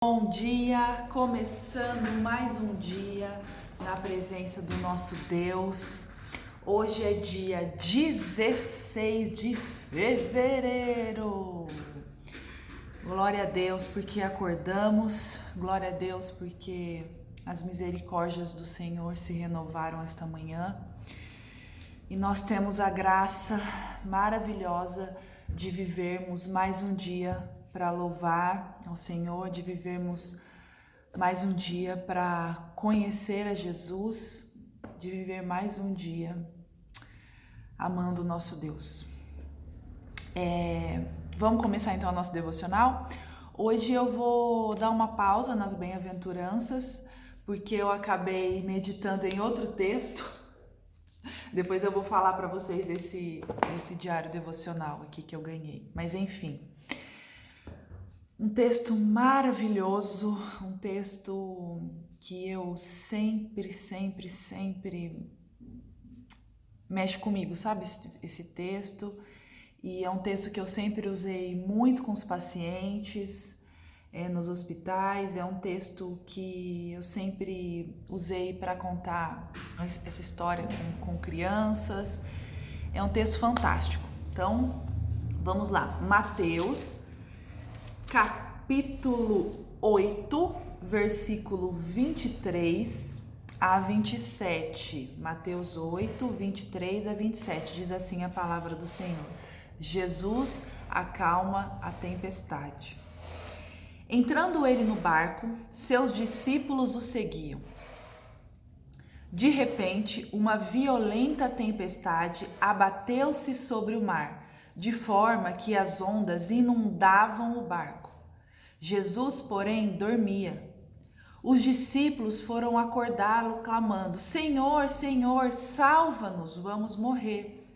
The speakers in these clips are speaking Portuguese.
Bom dia, começando mais um dia na presença do nosso Deus. Hoje é dia 16 de fevereiro. Glória a Deus porque acordamos, glória a Deus porque as misericórdias do Senhor se renovaram esta manhã. E nós temos a graça maravilhosa de vivermos mais um dia para louvar ao Senhor, de vivermos mais um dia para conhecer a Jesus, de viver mais um dia amando o nosso Deus. Vamos começar então a nossa devocional? Hoje eu vou dar uma pausa nas bem-aventuranças, porque eu acabei meditando em outro texto. Depois eu vou falar para vocês desse diário devocional aqui que eu ganhei. Mas enfim, um texto maravilhoso, um texto que eu sempre mexe comigo, sabe? Esse texto. E é um texto que eu sempre usei muito com os pacientes, nos hospitais. É um texto que eu sempre usei para contar essa história com crianças. É um texto fantástico. Então, vamos lá. Mateus, capítulo 8, versículo 23 a 27. Mateus 8, 23 a 27. Diz assim a palavra do Senhor. Jesus acalma a tempestade. Entrando ele no barco, seus discípulos o seguiam. De repente, uma violenta tempestade abateu-se sobre o mar, de forma que as ondas inundavam o barco. Jesus, porém, dormia. Os discípulos foram acordá-lo, clamando: Senhor, Senhor, salva-nos, vamos morrer.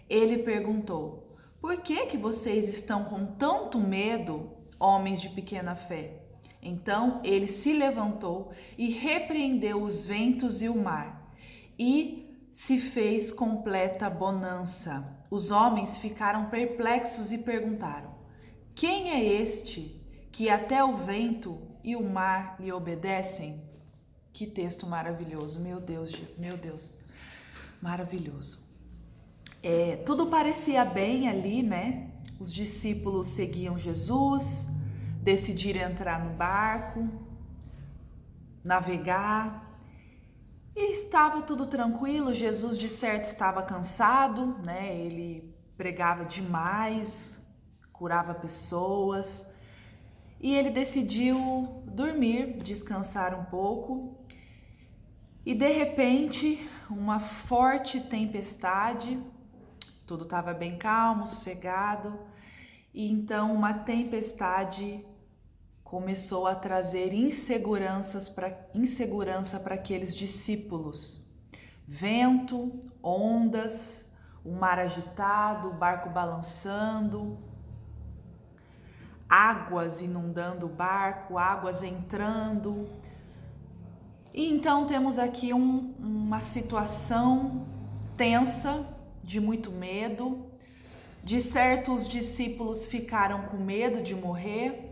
Ele perguntou: Por que vocês estão com tanto medo, homens de pequena fé? Então ele se levantou e repreendeu os ventos e o mar, e se fez completa bonança. Os homens ficaram perplexos e perguntaram: Quem é este que até o vento e o mar lhe obedecem? Que texto maravilhoso, meu Deus, maravilhoso. Tudo parecia bem ali, né? Os discípulos seguiam Jesus, decidiram entrar no barco, navegar, e estava tudo tranquilo. Jesus, de certo, estava cansado, né? Ele pregava demais, curava pessoas, e ele decidiu dormir, descansar um pouco. E de repente, uma forte tempestade. Tudo estava bem calmo, sossegado, e então uma tempestade começou a trazer insegurança para aqueles discípulos. Vento, ondas, o mar agitado, o barco balançando, águas inundando o barco, águas entrando. E então temos aqui uma situação tensa, de muito medo. De certo, os discípulos ficaram com medo de morrer.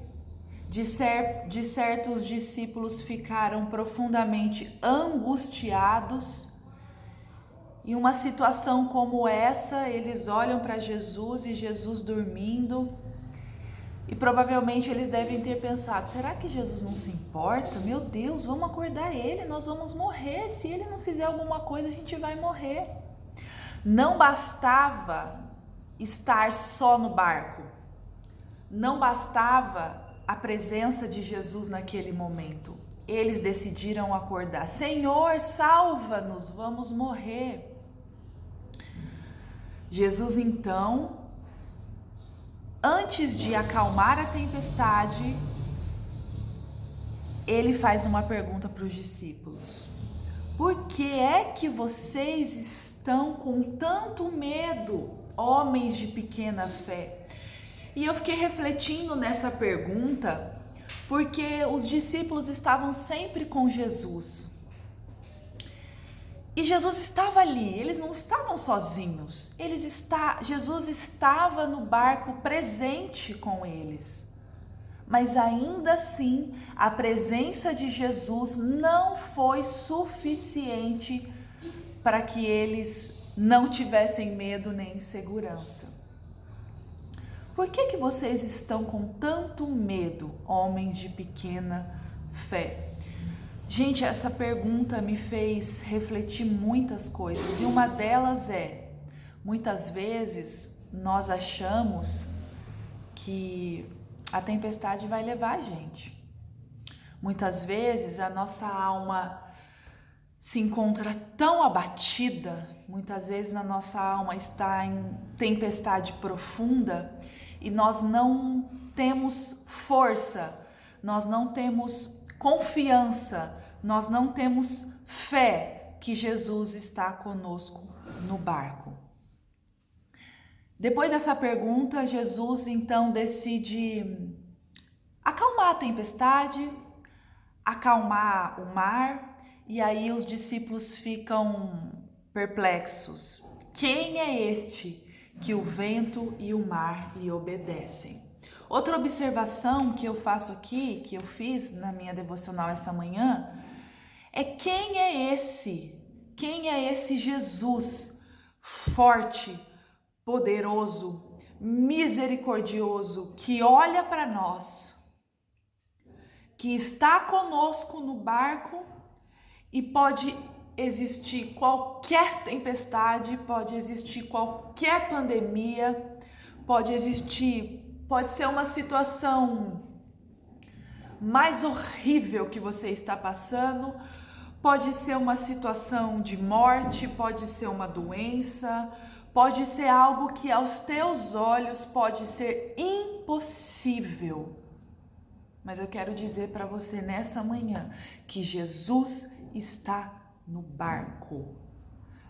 De certo, os discípulos ficaram profundamente angustiados. Em uma situação como essa, eles olham para Jesus e Jesus dormindo. E provavelmente eles devem ter pensado: será que Jesus não se importa? Meu Deus, vamos acordar ele, nós vamos morrer. Se ele não fizer alguma coisa, a gente vai morrer. Não bastava estar só no barco, não bastava a presença de Jesus naquele momento. Eles decidiram acordar: Senhor, salva-nos, vamos morrer. Jesus, então, antes de acalmar a tempestade, ele faz uma pergunta para os discípulos: Por que é que vocês estão com tanto medo, homens de pequena fé? E eu fiquei refletindo nessa pergunta, porque os discípulos estavam sempre com Jesus. E Jesus estava ali, eles não estavam sozinhos. Jesus estava no barco presente com eles. mas ainda assim a presença de Jesus não foi suficiente para que eles não tivessem medo nem insegurança. Por que vocês estão com tanto medo, homens de pequena fé? Gente, essa pergunta me fez refletir muitas coisas, e uma delas é: muitas vezes nós achamos que a tempestade vai levar a gente. Muitas vezes a nossa alma se encontra tão abatida, muitas vezes a nossa alma está em tempestade profunda e nós não temos força, nós não temos confiança, nós não temos fé que Jesus está conosco no barco. Depois dessa pergunta, Jesus então decide acalmar a tempestade, acalmar o mar, e aí os discípulos ficam perplexos. Quem é este que o vento e o mar lhe obedecem? Outra observação que eu faço aqui, que eu fiz na minha devocional essa manhã, é quem é esse? Quem é esse Jesus forte, poderoso, misericordioso, que olha para nós, que está conosco no barco e pode existir qualquer tempestade, pode existir qualquer pandemia, pode ser uma situação mais horrível que você está passando, pode ser uma situação de morte, pode ser uma doença, pode ser algo que aos teus olhos pode ser impossível. Mas eu quero dizer para você nessa manhã que Jesus está no barco.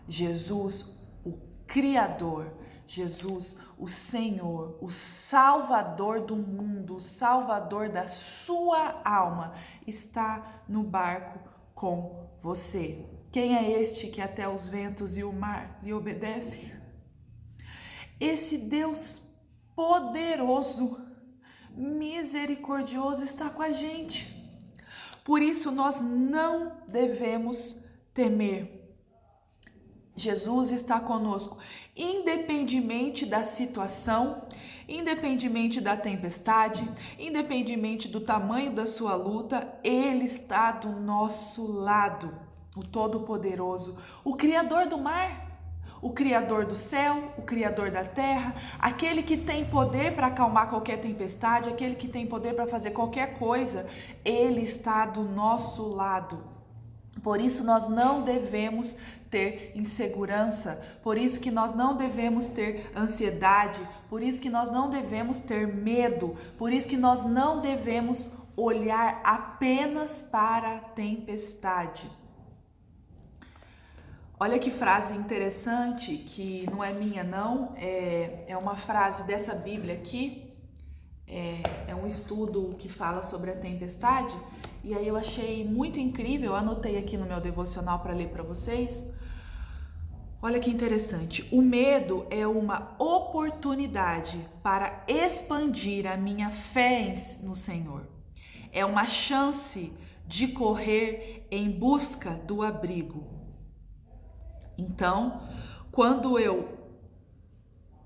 Jesus, o Criador, Jesus, o Senhor, o Salvador do mundo, o Salvador da sua alma, está no barco com você. Quem é este que até os ventos e o mar lhe obedecem? Esse Deus poderoso, misericordioso está com a gente. Por isso nós não devemos temer. Jesus está conosco, independentemente da situação, independentemente da tempestade, independentemente do tamanho da sua luta, Ele está do nosso lado, o Todo-Poderoso, o Criador do mar, o Criador do céu, o Criador da terra, aquele que tem poder para acalmar qualquer tempestade, aquele que tem poder para fazer qualquer coisa, Ele está do nosso lado. Por isso nós não devemos ter insegurança, por isso que nós não devemos ter ansiedade, por isso que nós não devemos ter medo, por isso que nós não devemos olhar apenas para a tempestade. Olha que frase interessante, que não é minha não, é uma frase dessa Bíblia aqui, é um estudo que fala sobre a tempestade, e aí eu achei muito incrível, anotei aqui no meu devocional para ler para vocês. Olha que interessante, o medo é uma oportunidade para expandir a minha fé no Senhor, é uma chance de correr em busca do abrigo. Então,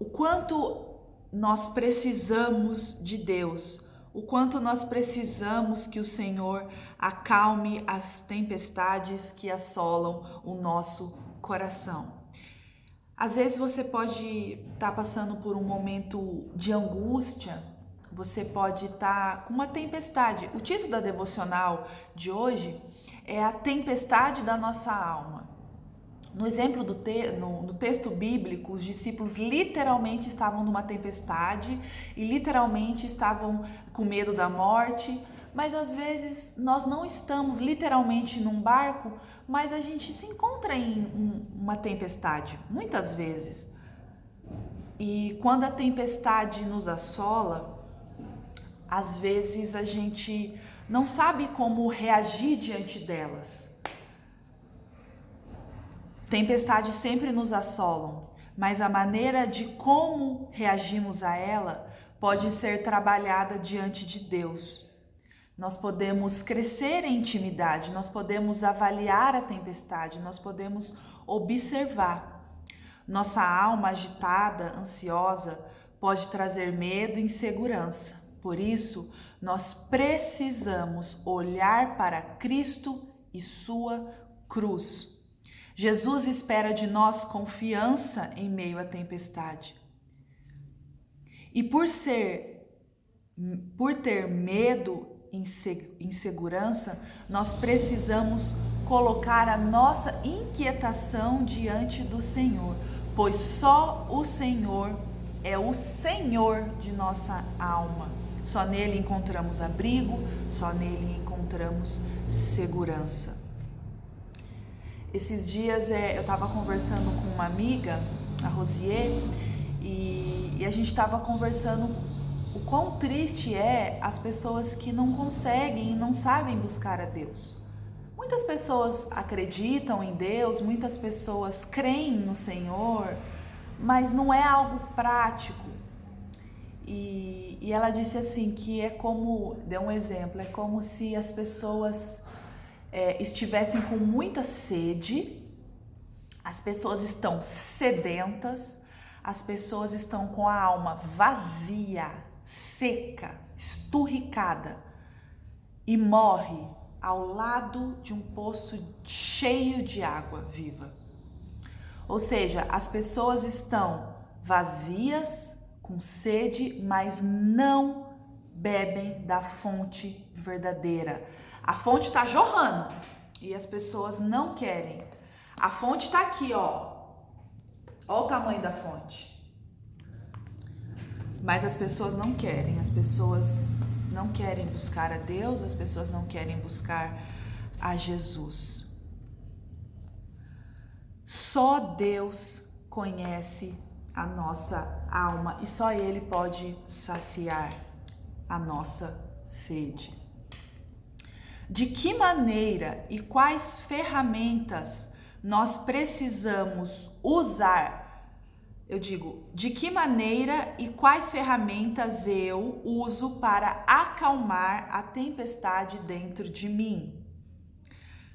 o quanto nós precisamos de Deus, o quanto nós precisamos que o Senhor acalme as tempestades que assolam o nosso coração. Às vezes você pode estar passando por um momento de angústia, você pode estar com uma tempestade. O título da devocional de hoje é A Tempestade da Nossa Alma. No exemplo no texto bíblico, os discípulos literalmente estavam numa tempestade e literalmente estavam com medo da morte, mas às vezes nós não estamos literalmente num barco, mas a gente se encontra em uma tempestade, muitas vezes. E quando a tempestade nos assola, às vezes a gente não sabe como reagir diante delas. Tempestades sempre nos assolam, mas a maneira de como reagimos a ela pode ser trabalhada diante de Deus. Nós podemos crescer em intimidade, nós podemos avaliar a tempestade, nós podemos observar. Nossa alma agitada, ansiosa, pode trazer medo e insegurança. Por isso, nós precisamos olhar para Cristo e sua cruz. Jesus espera de nós confiança em meio à tempestade. E por ter medo e insegurança, nós precisamos colocar a nossa inquietação diante do Senhor, pois só o Senhor é o Senhor de nossa alma. Só nele encontramos abrigo, só nele encontramos segurança. Esses dias eu estava conversando com uma amiga, a Rosier, e a gente estava conversando o quão triste é as pessoas que não conseguem e não sabem buscar a Deus. Muitas pessoas acreditam em Deus, muitas pessoas creem no Senhor, mas não é algo prático. E ela disse assim que é como, deu um exemplo, é como se as pessoas estivessem com muita sede, as pessoas estão sedentas, as pessoas estão com a alma vazia, seca, esturricada e morre ao lado de um poço cheio de água viva. Ou seja, as pessoas estão vazias, com sede, mas não bebem da fonte verdadeira. A fonte está jorrando e as pessoas não querem. A fonte está aqui, ó. Olha o tamanho da fonte. Mas as pessoas não querem. As pessoas não querem buscar a Deus, as pessoas não querem buscar a Jesus. Só Deus conhece a nossa alma e só Ele pode saciar a nossa sede. De que maneira e quais ferramentas nós precisamos usar? Eu digo, de que maneira e quais ferramentas eu uso para acalmar a tempestade dentro de mim?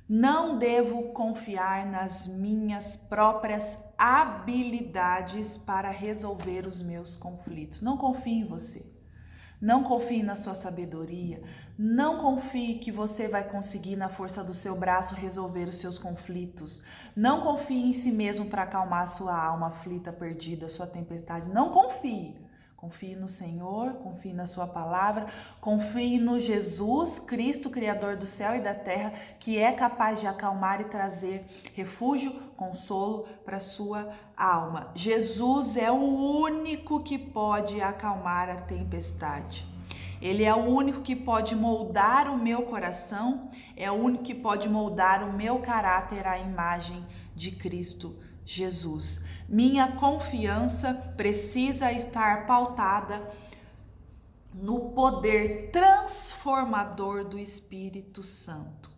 Não devo confiar nas minhas próprias habilidades para resolver os meus conflitos. Não confie em você. Não confie na sua sabedoria. Não confie que você vai conseguir na força do seu braço resolver os seus conflitos. Não confie em si mesmo para acalmar a sua alma aflita, perdida, a sua tempestade. Não confie. Confie no Senhor, confie na sua palavra, confie no Jesus Cristo, Criador do céu e da terra, que é capaz de acalmar e trazer refúgio, consolo para a sua alma. Jesus é o único que pode acalmar a tempestade. Ele é o único que pode moldar o meu coração, é o único que pode moldar o meu caráter à imagem de Cristo Jesus. Minha confiança precisa estar pautada no poder transformador do Espírito Santo.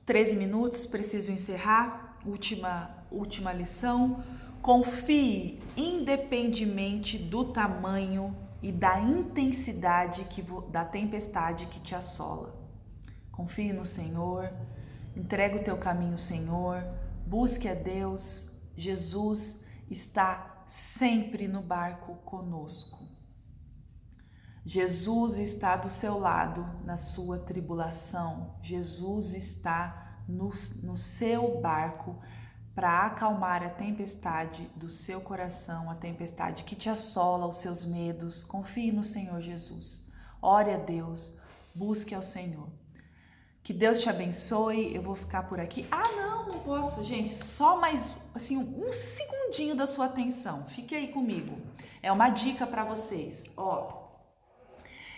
13 minutos, preciso encerrar. Última lição. Confie independentemente do tamanho e da intensidade da tempestade que te assola. Confie no Senhor, entrega o teu caminho ao Senhor, busque a Deus. Jesus está sempre no barco conosco. Jesus está do seu lado na sua tribulação. Jesus está no seu barco para acalmar a tempestade do seu coração, a tempestade que te assola, os seus medos. Confie no Senhor Jesus. Ore a Deus, busque ao Senhor. Que Deus te abençoe, eu vou ficar por aqui. Não posso, gente, só mais assim, um segundinho da sua atenção. Fique aí comigo. É uma dica para vocês.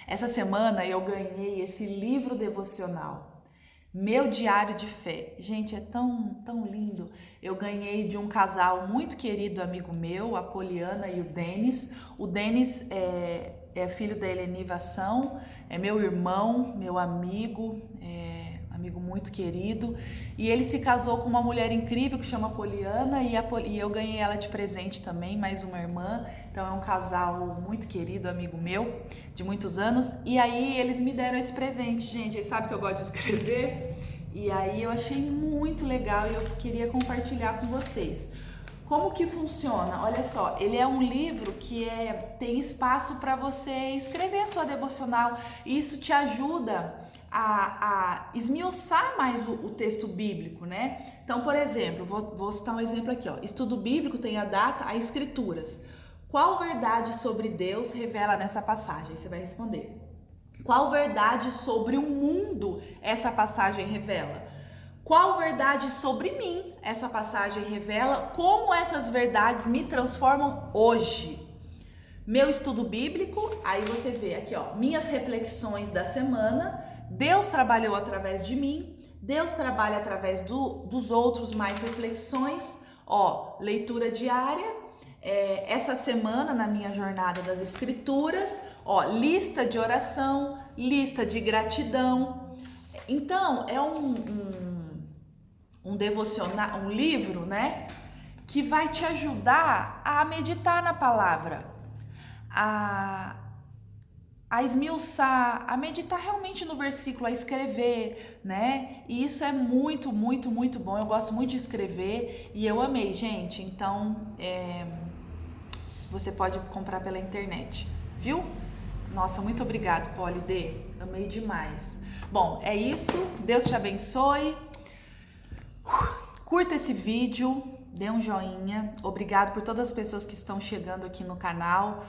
Essa semana eu ganhei esse livro devocional, Meu Diário de Fé. Gente, é tão lindo. Eu ganhei de um casal muito querido, amigo meu, a Poliana e o Denis. O Denis é filho da Eleni Vação, é meu irmão, meu amigo, amigo muito querido, e ele se casou com uma mulher incrível que chama Poliana, e eu ganhei ela de presente também, mais uma irmã. Então é um casal muito querido, amigo meu, de muitos anos, e aí eles me deram esse presente, gente. Eles sabem que eu gosto de escrever, e aí eu achei muito legal e eu queria compartilhar com vocês. Como que funciona? Olha só, ele é um livro que tem espaço para você escrever a sua devocional, e isso te ajuda a esmiuçar mais o texto bíblico, né? Então, por exemplo, vou citar um exemplo aqui, ó. Estudo bíblico tem a data, as escrituras. Qual verdade sobre Deus revela nessa passagem? Aí você vai responder. Qual verdade sobre o mundo essa passagem revela? Qual verdade sobre mim essa passagem revela? Como essas verdades me transformam hoje? Meu estudo bíblico, aí você vê aqui, ó, minhas reflexões da semana. Deus trabalhou através de mim, Deus trabalha através dos outros, mais reflexões, ó, leitura diária, essa semana na minha jornada das escrituras, ó, lista de oração, lista de gratidão. Então, é um devocional, um livro, né, que vai te ajudar a meditar na palavra, a esmiuçar, a meditar realmente no versículo, a escrever, né? E isso é muito, muito, muito bom. Eu gosto muito de escrever e eu amei, gente. Então, você pode comprar pela internet, viu? Nossa, muito obrigado, Poli D. Amei demais. Bom, é isso. Deus te abençoe. Curta esse vídeo, dê um joinha. Obrigado por todas as pessoas que estão chegando aqui no canal.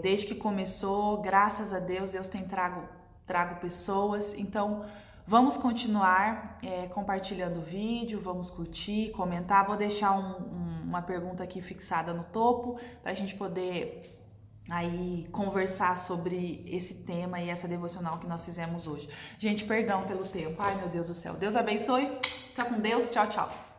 Desde que começou, graças a Deus, Deus tem trago pessoas. Então, vamos continuar compartilhando o vídeo, vamos curtir, comentar. Vou deixar uma pergunta aqui fixada no topo para a gente poder aí conversar sobre esse tema e essa devocional que nós fizemos hoje. Gente, perdão pelo tempo. Ai, meu Deus do céu. Deus abençoe. Fica com Deus. Tchau, tchau.